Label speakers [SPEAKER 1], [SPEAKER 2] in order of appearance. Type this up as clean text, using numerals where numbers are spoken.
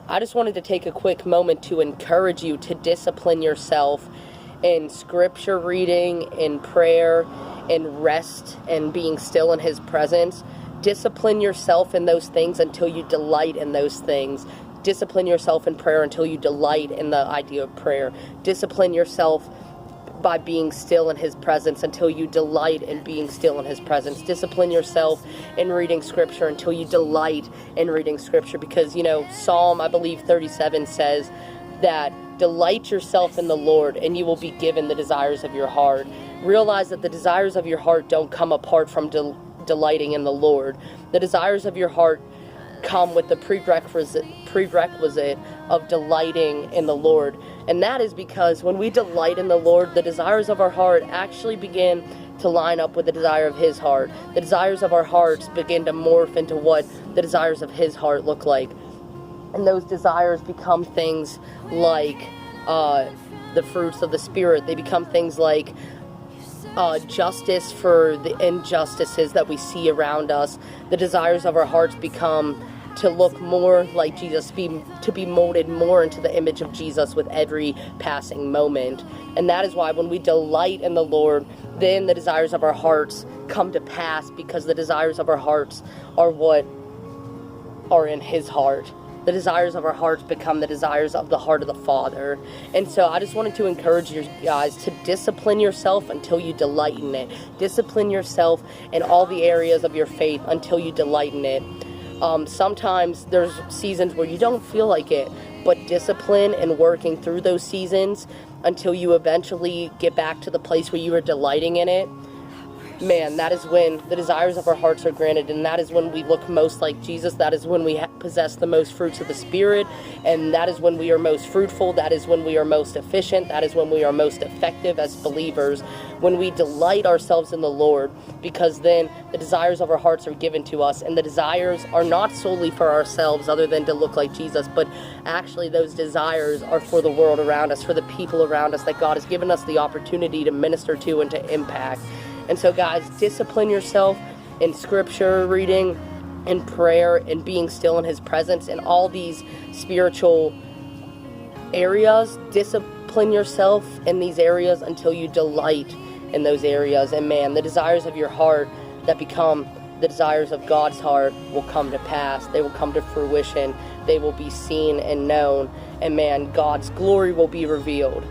[SPEAKER 1] I just wanted to take a quick moment to encourage you to discipline yourself in scripture reading, in prayer, in rest, and being still in His presence. Discipline yourself in those things until you delight in those things. Discipline yourself in prayer until you delight in the idea of prayer. Discipline yourself by being still in His presence until you delight in being still in His presence. Discipline yourself in reading scripture until you delight in reading scripture, because, Psalm, I believe 37 says that delight yourself in the Lord and you will be given the desires of your heart. Realize that the desires of your heart don't come apart from delighting in the Lord. The desires of your heart come with the prerequisite of delighting in the Lord. And that is because when we delight in the Lord, the desires of our heart actually begin to line up with the desire of His heart. The desires of our hearts begin to morph into what the desires of His heart look like. And those desires become things like the fruits of the Spirit. They become things like justice for the injustices that we see around us. The desires of our hearts become to look more like Jesus, to be molded more into the image of Jesus with every passing moment. And that is why when we delight in the Lord, then the desires of our hearts come to pass, because the desires of our hearts are what are in His heart. The desires of our hearts become the desires of the heart of the Father. And so I just wanted to encourage you guys to discipline yourself until you delight in it. Discipline yourself in all the areas of your faith until you delight in it. Sometimes there's seasons where you don't feel like it, but discipline and working through those seasons until you eventually get back to the place where you are delighting in it. Man, that is when the desires of our hearts are granted, and that is when we look most like Jesus. That is when we possess the most fruits of the Spirit, and that is when we are most fruitful. That is when we are most efficient. That is when we are most effective as believers, when we delight ourselves in the Lord, because then the desires of our hearts are given to us, and the desires are not solely for ourselves other than to look like Jesus, but actually those desires are for the world around us, for the people around us that God has given us the opportunity to minister to and to impact. And so, guys, discipline yourself in scripture reading, in prayer, and being still in His presence, in all these spiritual areas. Discipline yourself in these areas until you delight in those areas. And man, the desires of your heart that become the desires of God's heart will come to pass. They will come to fruition. They will be seen and known. And man, God's glory will be revealed.